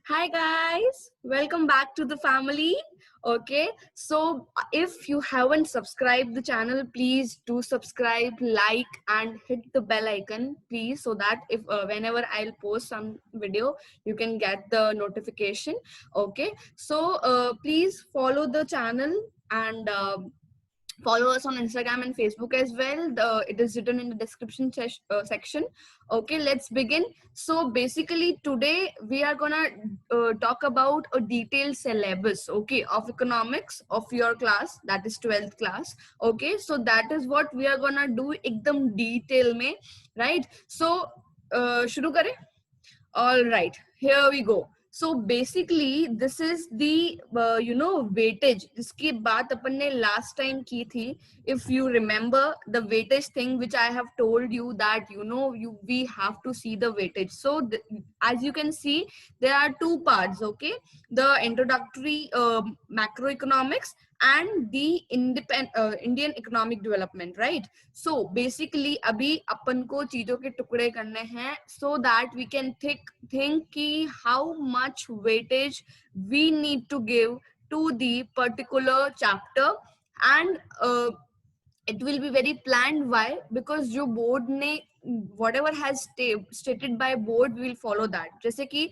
Hi guys, welcome back to the family. Okay, so if you haven't subscribed the channel, please do subscribe, like, and hit the bell icon, please, so that if whenever I'll post some video, you can get the notification. Okay, so please follow the channel and follow us on Instagram and Facebook as well. It is written in the description section. Okay, let's begin. So basically today we are gonna talk about a detailed syllabus, okay, of economics of your class, that is 12th class. Okay, so that is what we are gonna do ekdam detail mein, right? So shuru kare. All right, here we go. So basically this is the weightage जिसकी बात अपन ने last time की थी. If you remember the weightage thing which I have told you that we have to see the weightage. So as you can see, there are two parts. Okay, the introductory macroeconomics and the Indian economic development, right? So basically अभी अपन को चीजों के टुकड़े करने हैं so that we can think कि how much weightage we need to give to the particular chapter, and it will be very planned. Why? Because जो board ने whatever has stated by board, we will follow that. जैसे कि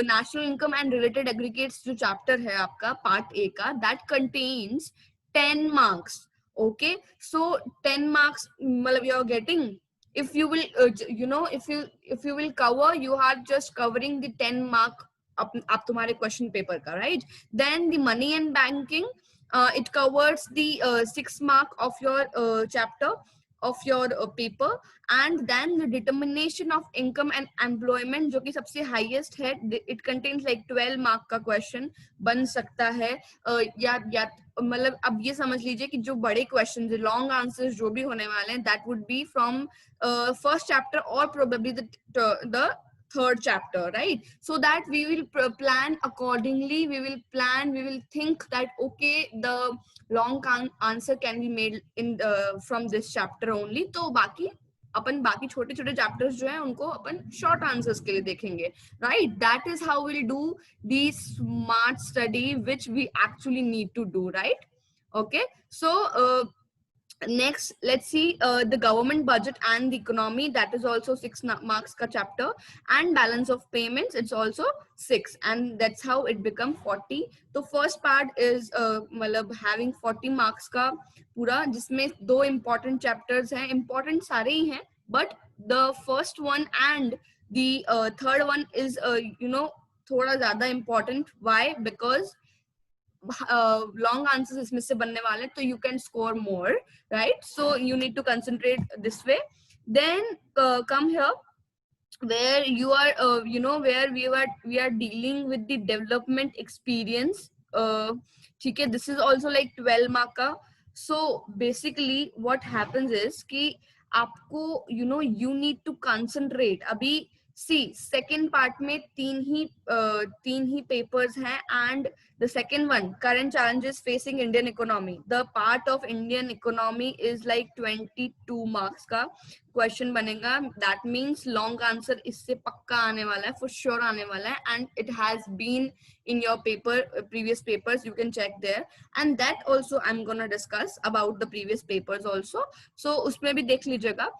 national income and related aggregates जो chapter है आपका part A का, that contains 10 marks. Okay, so 10 marks मतलब you are getting, if you will if you will cover, you are just covering the 10 mark आप तुम्हारे question paper का, right? Then the money and banking, it covers the 6 mark of your chapter of your paper. And then the determination of income and employment जो कि सबसे highest है, it contains like 12 mark का question बन सकता है. या मतलब अब ये समझ लीजिए कि जो बड़े क्वेश्चन लॉन्ग आंसर्स जो भी होने वाले हैं, that would be from first chapter or probably the third chapter, right? So that we will plan accordingly. We will think that okay, the long answer can be made in from this chapter only. तो बाकी अपन बाकी छोटे छोटे chapters जो है उनको अपन short answers के लिए देखेंगे, right? That is how will do the smart study which we actually need to do, right? Okay, so next let's see the government budget and the economy, that is also 6 marks ka chapter. And balance of payments, it's also 6, and that's how it become 40. तो first part is मतलब having 40 marks का पूरा, जिसमें दो important chapters हैं. important सारे ही हैं, but the first one and the third one is थोड़ा ज्यादा important. Why? Because long answers इसमें से बनने वाले, तो you can score more, right? So you need to concentrate this way. Then come here where you are where we are dealing with the development experience. ठीक है, this is also like 12 mark का. So basically what happens is कि आपको you need to concentrate. अभी see second part में तीन ही papers हैं, and the second one, current challenges facing Indian economy. The part of Indian economy is like 22 marks का question बनेगा. That means long answer इससे पक्का आने वाला है, फॉर श्योर आने वाला है. And it has been in your paper, previous papers, you can check there. And that also I am gonna discuss about the previous papers also. So उसमें भी देख लीजिएगा.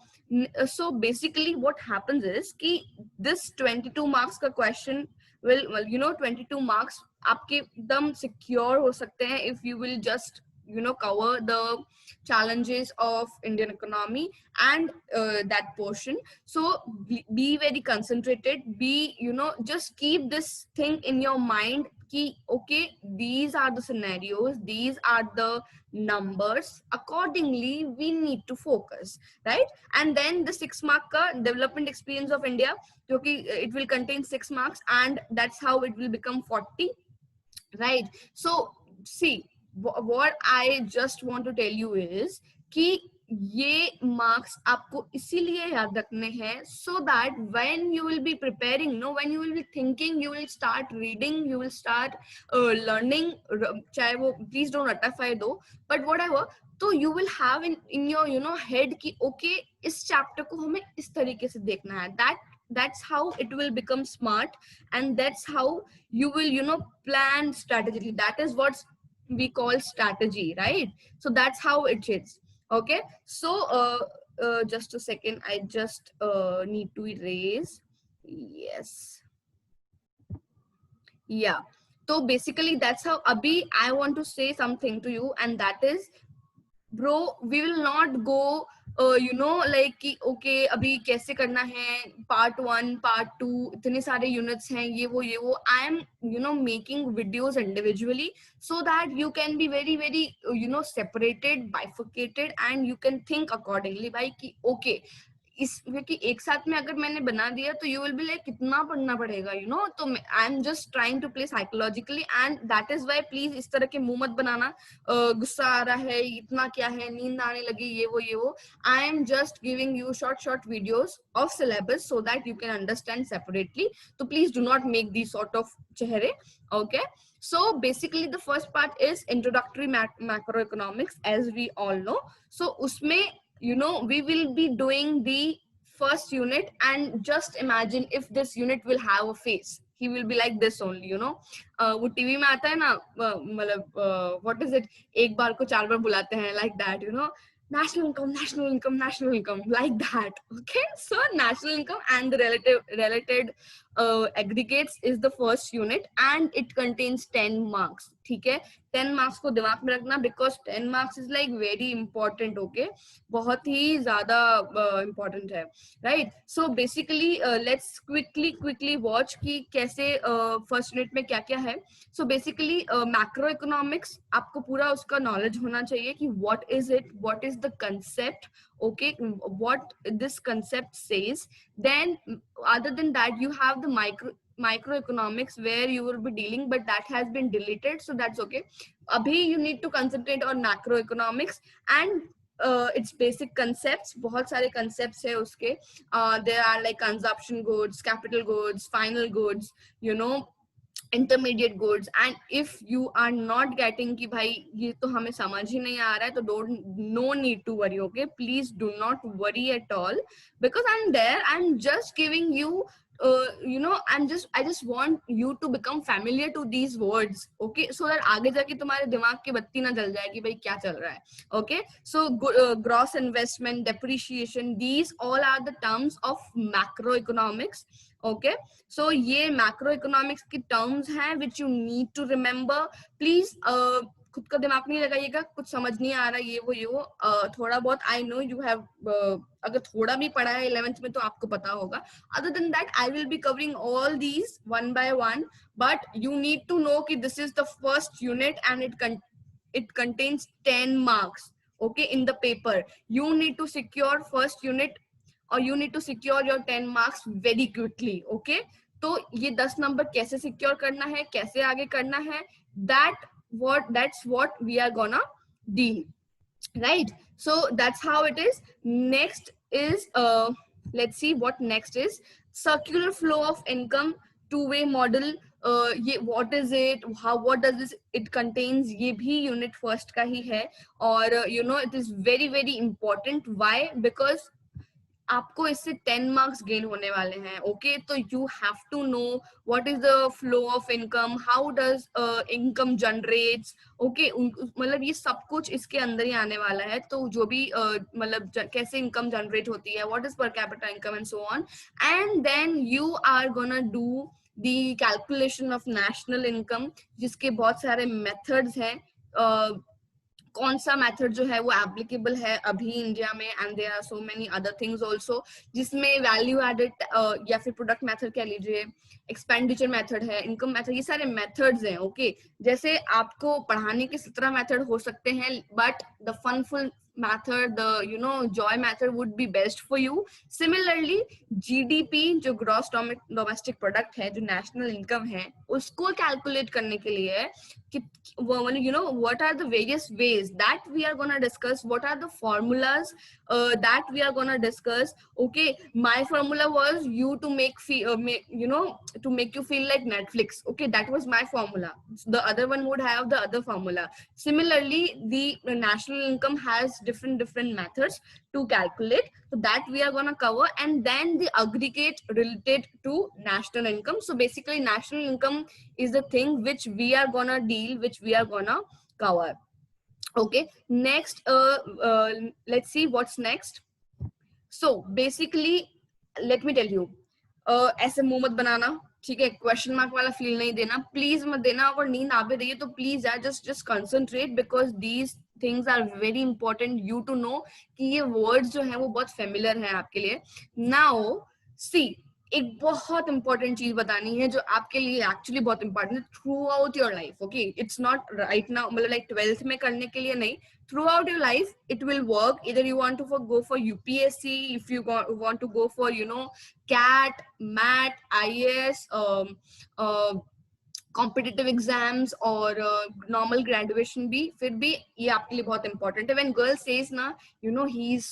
So basically what happens is कि दिस 22 marks का question will 22 marks आपके एकदम secure हो सकते हैं if you will just cover the challenges of Indian economy and that portion. So be very concentrated, be just keep this thing in your mind ki okay, these are the scenarios, these are the numbers, accordingly we need to focus, right? And then the 6 mark ka development experience of India, because it will contain 6 marks, and that's how it will become 40, right? So see, what I just want to tell you is कि ये marks आपको इसीलिए याद रखने हैं so that when you will be preparing, when you will be thinking, you will start reading, you will start learning, चाहे वो please don't ratify दो, but whatever, तो you will have in your head कि okay, इस chapter को हमें इस तरीके से देखना है. That that's how it will become smart, and that's how you will, you know, plan strategically. That is what we call strategy, right? So that's how it is. Okay, so just a second, I just need to erase. Yes, yeah. So basically that's how abhi I want to say something to you, and that is, bro, we will not go you know, like कि okay अभी कैसे करना है, part 1 part 2 इतने सारे units हैं, ये वो I am, you know, making videos individually so that you can be very very you know, separated, bifurcated, and you can think accordingly भाई कि okay, इस क्योंकि एक साथ में अगर मैंने बना दिया तो यू विल बी लाइक कितना पढ़ना पड़ेगा, यू नो। तो I am just trying to play psychologically, and that is why please इस तरह के मुंह मत बनाना, गुस्सा आ रहा है, इतना क्या है, नींद आने लगी, ये वो। I am just giving you short short videos of syllabus so that you can understand separately. तो please do not make the sort of चेहरे, okay. So basically the first part is introductory macroeconomics, as we all know. So usme, you know, we will be doing the first unit, and just imagine if this unit will have a face, he will be like this only, you know। वो TV में आता है ना, मतलब what is it, एक बार को चार बार बुलाते हैं, like that, you know, national income, national income, national income, like that, okay। So national income and the related aggregates is the first unit, and it contains 10 marks, ठीक है। 10 marks को दिमाग में रखना, because 10 marks is like very important, okay, बहुत ही ज्यादा important है, right। So basically let's quickly watch कि कैसे first unit में क्या क्या है। So basically macro economics, आपको पूरा उसका knowledge होना चाहिए कि what is it, what is the concept, okay, what this concept says। Then other than that you have the microeconomics where you will be dealing, but that has been deleted, so that's okay। abhi you need to concentrate on macroeconomics and its basic concepts। बहुत सारे concepts है उसके, there are like consumption goods, capital goods, final goods, you know, intermediate goods। and if you are not getting कि भाई ये तो हमें समझ ही नहीं आ रहा है, तो don't, no need to worry, okay, please do not worry at all, because I'm there, I'm just giving you you know, I just want you to become familiar to these words, okay, so that आगे जाके तुम्हारे दिमाग की बत्ती ना जल जाए कि भाई क्या चल रहा है, okay। So gross investment, depreciation, these all are the terms of macroeconomics, okay। So ये macroeconomics की terms हैं which you need to remember। Please खुद का दिमाग नहीं लगाइएगा, कुछ समझ नहीं आ रहा, ये वो थोड़ा बहुत I know you have अगर थोड़ा भी पढ़ा है 11th में तो आपको पता होगा। Other than that I will be covering all these one by one, but you need to know कि this is the first unit and it contains 10 marks, okay, in the paper। You need to secure first unit, or you need to secure your 10 marks very quickly, okay। तो ये 10 number कैसे secure करना है, कैसे आगे करना है, that's what we are gonna deal, right। So that's how it is। Next is let's see what next is circular flow of income, two-way model। ये what is it, how, what does this it contains, ये भी unit first का ही है। और you know, it is very very important। why? Because आपको इससे 10 marks gain होने वाले हैं, ओके। तो you have to know what is the flow of income, how does income generates, okay. मतलब ये सब कुछ इसके अंदर ही आने वाला है। तो जो भी मतलब कैसे इनकम जनरेट होती है, what is per capita income and so on. And then you are gonna do the calculation of national income, जिसके बहुत सारे मेथड्स हैं। कौन सा मेथड जो है वो एप्लीकेबल है अभी इंडिया में, and there are so many other things also, जिसमें वैल्यू एडेड या फिर प्रोडक्ट मेथड कह लीजिए, एक्सपेंडिचर मेथड है, इनकम मेथड, ये सारे मेथड्स हैं, ओके। जैसे आपको पढ़ाने के 17 मेथड हो सकते हैं, but the funful method, the you know joy method would be best for you। Similarly GDP जो gross domestic product है, जो national income है, उसको calculate करने के लिए you know what are the various ways that we are going to discuss, what are the formulas that we are going to discuss, okay। My formula was you to make you know, to make you feel like Netflix, okay, that was my formula। The other one would have the other formula। Similarly the national income has different methods to calculate. So that we are going to cover, and then the aggregate related to national income. So basically national income is the thing which we are going to deal, which we are going to cover. Okay, next let's see what's next. So basically let me tell you, ऐसे मुंह मत बनाना, ठीक है, question mark वाला feel नहीं देना, please मत देना. अगर नींद आ भी रही है तो प्लीज यार just concentrate, because these things are very important you to know कि ये वर्ड्स जो है वो बहुत फेमिलियर है आपके लिए. नाउ सी, एक बहुत इंपॉर्टेंट चीज बतानी है जो आपके लिए एक्चुअली बहुत इंपॉर्टेंट है through out your life. Okay, it's not right now, मतलब लाइक 12th में करने के लिए नहीं, throughout your life it will work. Either you want to go for UPSC, if you want to go for, you know, CAT, MAT, IAS, competitive exams और normal graduation भी, फिर भी ये आपके लिए बहुत इंपॉर्टेंट है. व्हेन गर्ल सेज ना, you know, he is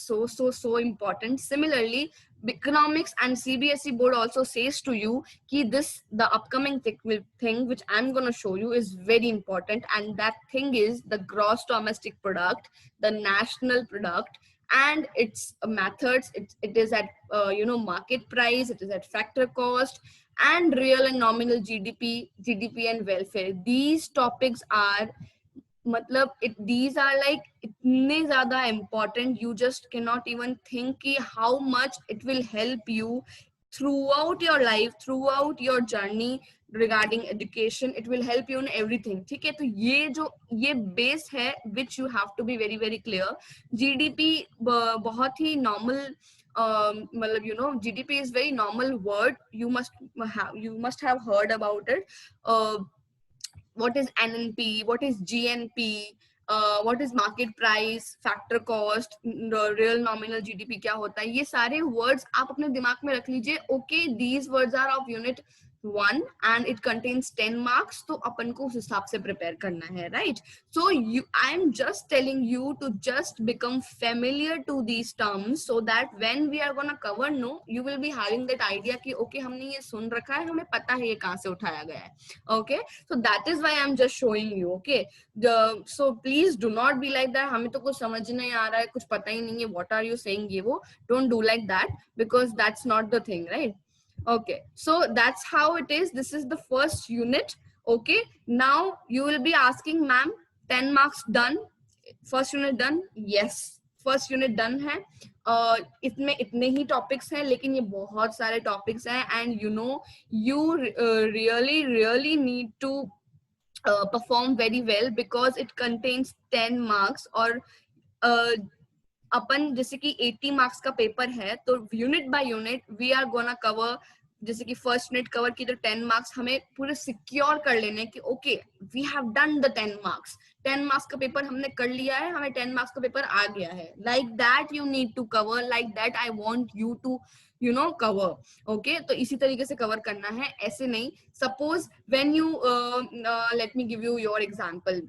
so important. Similarly, economics and CBSE board also says to you ki the upcoming thing which I'm going to show you is very important, and that thing is the gross domestic product, the national product, and its methods. It is at market price, it is at factor cost, and real and nominal GDP and welfare. These topics are, these are like itne zyada important, you just cannot even think ki how much it will help you throughout your life, throughout your journey regarding education. It will help you in everything. ठीक है, तो ये base है which you have to be very very clear. GDP बहुत ही normal, मतलब, you know, GDP is very normal word. You must have heard about it. What is NNP, what is GNP, what is market price, factor cost, real nominal GDP क्या होता है, ये सारे words आप अपने दिमाग में रख लीजिए. Okay, these words are of unit 1 and it contains 10 marks, तो अपन को उस हिसाब से prepare करना है, right? So I'm just telling you to just become familiar to these terms so that when we are gonna cover, no, you will be having that idea कि okay, हमने ये सुन रखा है, हमें पता है ये कहाँ से उठाया गया है. Okay, so that is why I'm just showing you. Okay, so please do not be like that, हमें तो कुछ समझ नहीं आ रहा है, कुछ पता ही नहीं है, what are you saying, ये वो. Don't do like that, because that's not the thing, right? Okay, so that's how it is. This is the first unit. Okay, now you will be asking, ma'am, 10 marks done, first unit done? Yes, first unit done है. इसमें इतने ही topics हैं, लेकिन ये बहुत सारे topics हैं, and you know, you really need to perform very well because it contains 10 marks. और अपन जैसे कि 80 मार्क्स का पेपर है, तो unit by unit we are gonna cover. जैसे कि फर्स्ट यूनिट कवर की तो 10 मार्क्स हमें पूरे सिक्योर कर लेने कि okay, we have done the 10 marks. 10 marks का पेपर हमने कर लिया है, हमें 10 मार्क्स का पेपर आ गया है. Like that you need to cover, like that I want you to, you know, cover. Okay, तो इसी तरीके से कवर करना है, ऐसे नहीं. Suppose when you let me give you your example.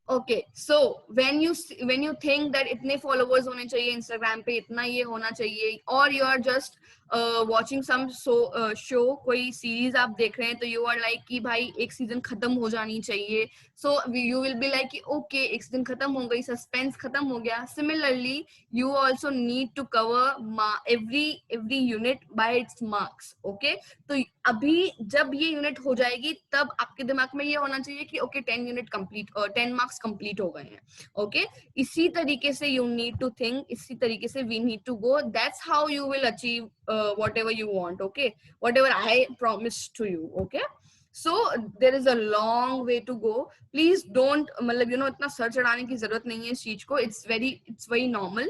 Okay, so when you think that इतने followers होने चाहिए Instagram पे, इतना ये होना चाहिए, or you are just watching some show, कोई series आप देख रहे हैं, तो you are like कि भाई एक season खत्म हो जानी चाहिए. So you will be like okay, एक season खत्म हो गई, suspense खत्म हो गया. Similarly, you also need to cover every unit by its marks. Okay, तो अभी जब ये यूनिट हो जाएगी तब आपके दिमाग में ये होना चाहिए कि okay 10 unit complete, 10 marks complete हो गए हैं. ओके, इसी तरीके से यू नीड टू थिंक, इसी तरीके से we need to go. That's how you will achieve whatever you want. Okay, whatever I promised to you. Okay, so there is a long way to go. Please don't, मतलब, you know, इतना sir चढ़ाने की जरूरत नहीं है इस चीज को. It's very normal.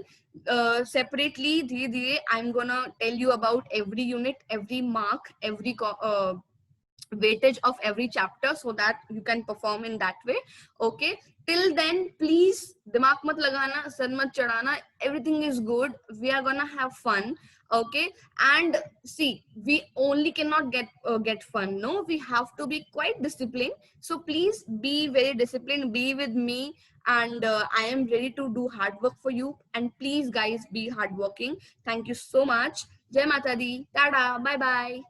Separately, धीरे धीरे I'm gonna tell you about every unit, every mark, every weightage of every chapter, so that you can perform in that way. Okay, till then please दिमाग मत लगाना, सर मत चढ़ाना. Everything is good, we are gonna have fun. Okay, and see, we only cannot get fun, no, we have to be quite disciplined. So please be very disciplined, be with me, and I am ready to do hard work for you. And please guys, be hardworking. Thank you so much. Jai Mata Di, tada, bye bye.